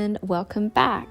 and welcome back.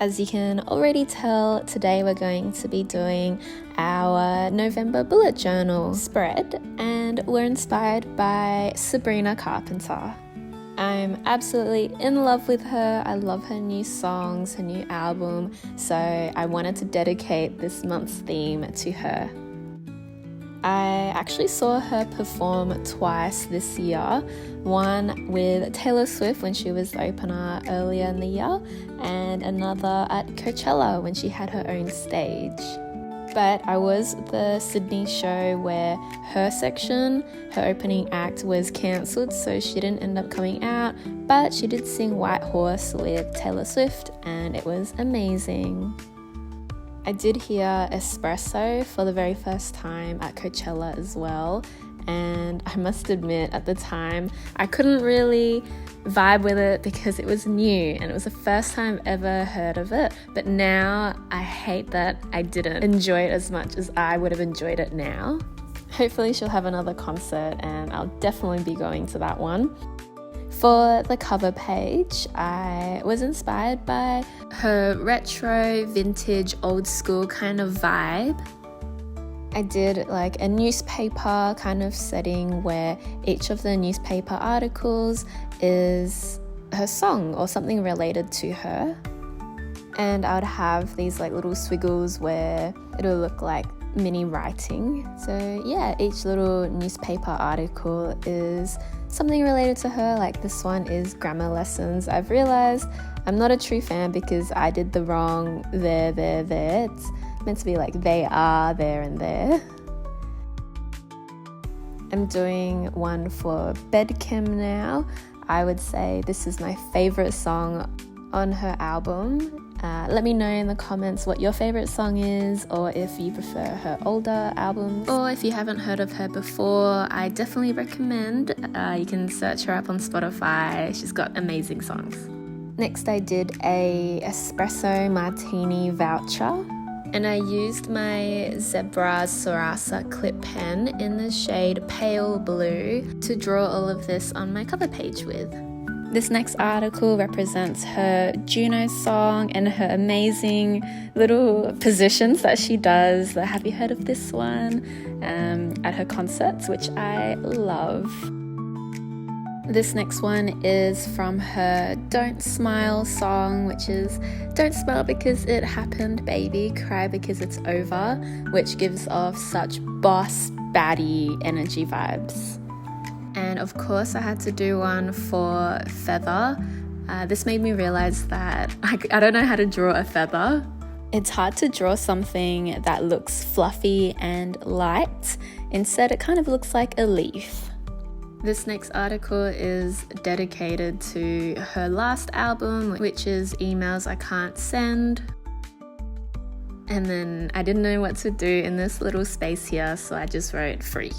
As you can already tell, today we're going to be doing our November bullet journal spread, and we're inspired by Sabrina Carpenter. I'm absolutely in love with her. I love her new songs, her new album, so I wanted to dedicate this month's theme to her. I actually saw her perform twice this year, one with Taylor Swift when she was the opener earlier in the year, and another at Coachella when she had her own stage. But I was at the Sydney show where her section, her opening act, was cancelled, so she didn't end up coming out, but she did sing White Horse with Taylor Swift, and it was amazing. I did hear Espresso for the very first time at Coachella as well, and I must admit at the time I couldn't really vibe with it because it was new and it was the first time I've ever heard of it, but now I hate that I didn't enjoy it as much as I would have enjoyed it now. Hopefully she'll have another concert and I'll definitely be going to that one. For the cover page, I was inspired by her retro, vintage, old school kind of vibe. I did like a newspaper kind of setting where each of the newspaper articles is her song or something related to her. And I would have these like little squiggles where it'll look like mini writing. So yeah, each little newspaper article is something related to her. Like this one is grammar lessons. I've realized I'm not a true fan because I did the wrong there. It's meant to be like they are there and there. I'm doing one for Bedchem now. I would say this is my favorite song on her album. Let me know in the comments what your favorite song is, or if you prefer her older albums, or if you haven't heard of her before, I definitely recommend. You can search her up on Spotify. She's got amazing songs. Next, I did a espresso martini voucher, and I used my Zebra Sarasa clip pen in the shade Pale Blue to draw all of this on my cover page with. This next article represents her Juno song and her amazing little positions that she does. Have you heard of this one? At her concerts, which I love. This next one is from her Don't Smile song, which is don't smile because it happened, baby, cry because it's over, which gives off such boss baddie energy vibes. And of course I had to do one for Feather. This made me realize that I don't know how to draw a feather. It's hard to draw something that looks fluffy and light. Instead, it kind of looks like a leaf. This next article is dedicated to her last album, which is Emails I Can't Send. And then I didn't know what to do in this little space here, so I just wrote free.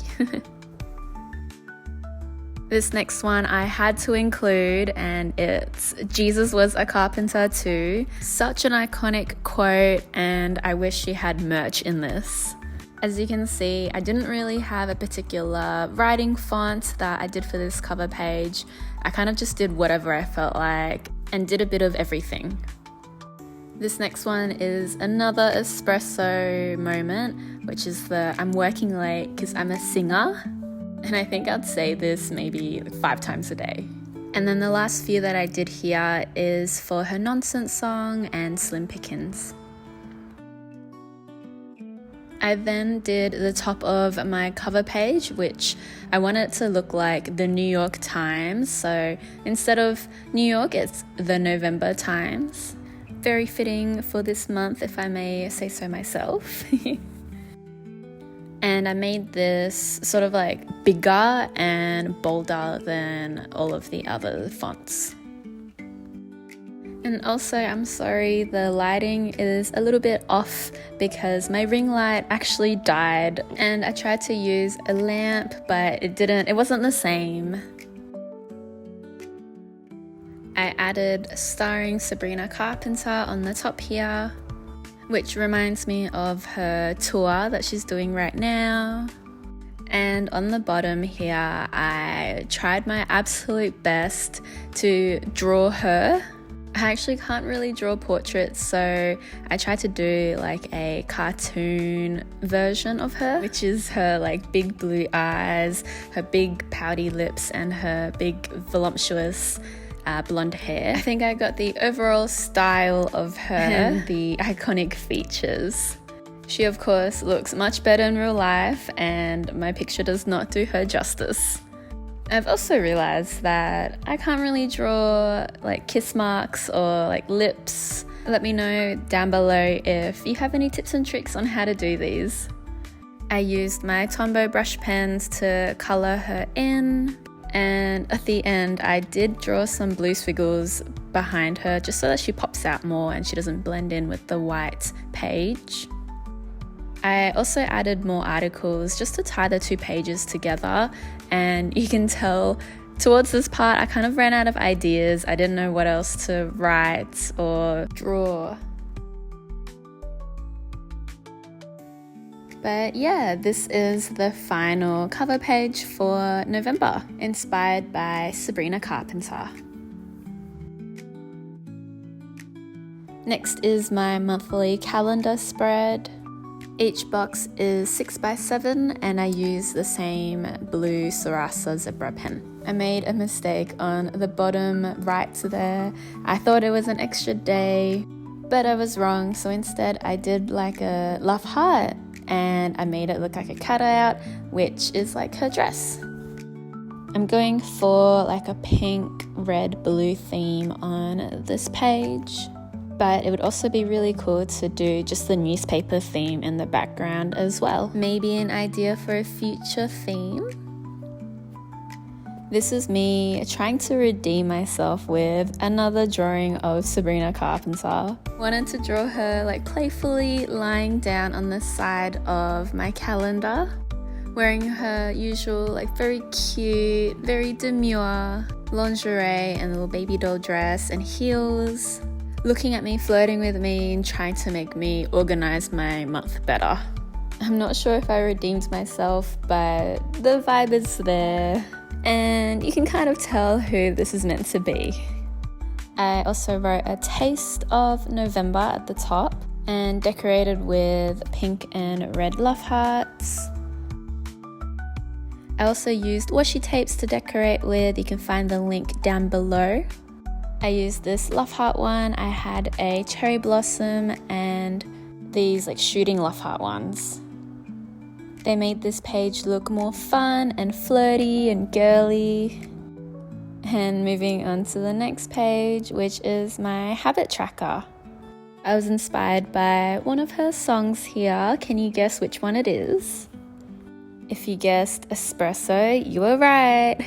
This next one I had to include, and it's Jesus was a carpenter too. Such an iconic quote, and I wish she had merch in this. As you can see, I didn't really have a particular writing font that I did for this cover page. I kind of just did whatever I felt like and did a bit of everything. This next one is another espresso moment, which is the I'm working late because I'm a singer. And I think I'd say this maybe 5 times a day. And then the last few that I did here is for her Nonsense song and Slim Pickens. I then did the top of my cover page, which I want it to look like the New York Times. So instead of New York, it's the November Times. Very fitting for this month, if I may say so myself. And I made this sort of like bigger and bolder than all of the other fonts. And also, I'm sorry, the lighting is a little bit off because my ring light actually died, and I tried to use a lamp, but it wasn't the same. I added starring Sabrina Carpenter on the top here, which reminds me of her tour that she's doing right now. And on the bottom here, I tried my absolute best to draw her. I actually can't really draw portraits, so I tried to do like a cartoon version of her, which is her like big blue eyes, her big pouty lips, and her big voluptuous blonde hair. I think I got the overall style of her and the iconic features. She of course looks much better in real life, and my picture does not do her justice. I've also realized that I can't really draw like kiss marks or like lips. Let me know down below if you have any tips and tricks on how to do these. I used my Tombow brush pens to colour her in, and at the end I did draw some blue squiggles behind her just so that she pops out more and she doesn't blend in with the white page. I also added more articles just to tie the two pages together, and you can tell towards this part I kind of ran out of ideas. I didn't know what else to write or draw. But yeah, this is the final cover page for November, inspired by Sabrina Carpenter. Next is my monthly calendar spread. Each box is 6x7 and I use the same blue Sarasa zebra pen. I made a mistake on the bottom right there. I thought it was an extra day, but I was wrong. So instead I did like a love heart and I made it look like a cutout, which is like her dress. I'm going for like a pink, red, blue theme on this page. But it would also be really cool to do just the newspaper theme in the background as well. Maybe an idea for a future theme. This is me trying to redeem myself with another drawing of Sabrina Carpenter. Wanted to draw her like playfully lying down on the side of my calendar, wearing her usual like very cute, very demure lingerie and little baby doll dress and heels. Looking at me, flirting with me, and trying to make me organize my month better. I'm not sure if I redeemed myself, but the vibe is there, and you can kind of tell who this is meant to be. I also wrote a taste of November at the top and decorated with pink and red love hearts. I also used washi tapes to decorate with. You can find the link down below. I used this love heart one. I had a cherry blossom and these like shooting love heart ones. They made this page look more fun and flirty and girly. And moving on to the next page, which is my habit tracker. I was inspired by one of her songs here. Can you guess which one it is? If you guessed espresso, you were right.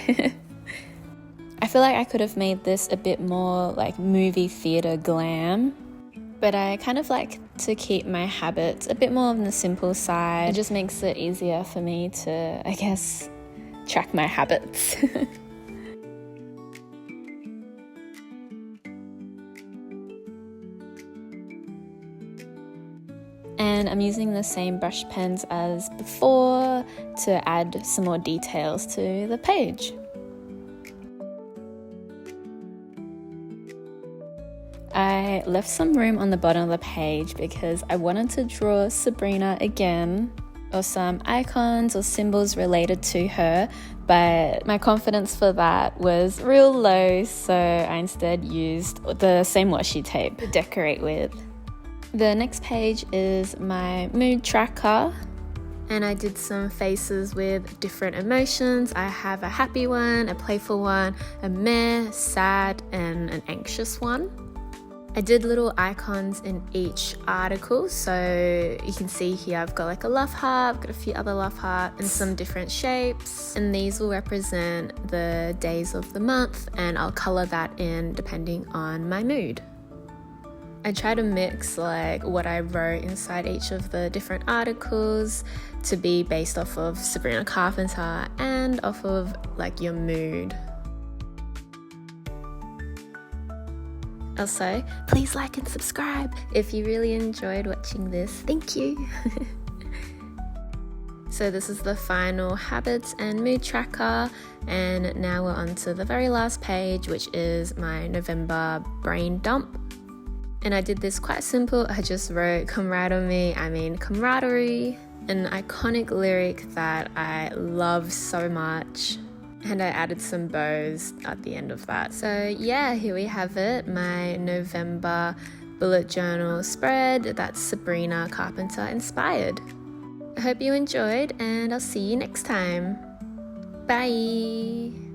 I feel like I could have made this a bit more like movie theatre glam, but I kind of like to keep my habits a bit more on the simple side. It just makes it easier for me to, I guess, track my habits. And I'm using the same brush pens as before to add some more details to the page. I left some room on the bottom of the page because I wanted to draw Sabrina again, or some icons or symbols related to her, but my confidence for that was real low, so I instead used the same washi tape to decorate with. The next page is my mood tracker, and I did some faces with different emotions. I have a happy one, a playful one, a meh, sad, and an anxious one. I did little icons in each article, so you can see here I've got like a love heart, I've got a few other love hearts and some different shapes, and these will represent the days of the month, and I'll colour that in depending on my mood. I try to mix like what I wrote inside each of the different articles to be based off of Sabrina Carpenter and off of like your mood. Also, please like and subscribe if you really enjoyed watching this. Thank you. So this is the final habits and mood tracker, and now we're on to the very last page, which is my November brain dump. And I did this quite simple. I just wrote "Come ride on me, I mean camaraderie," an iconic lyric that I love so much. And I added some bows at the end of that. So yeah, here we have it, my November bullet journal spread that's Sabrina Carpenter inspired. I hope you enjoyed, and I'll see you next time. Bye!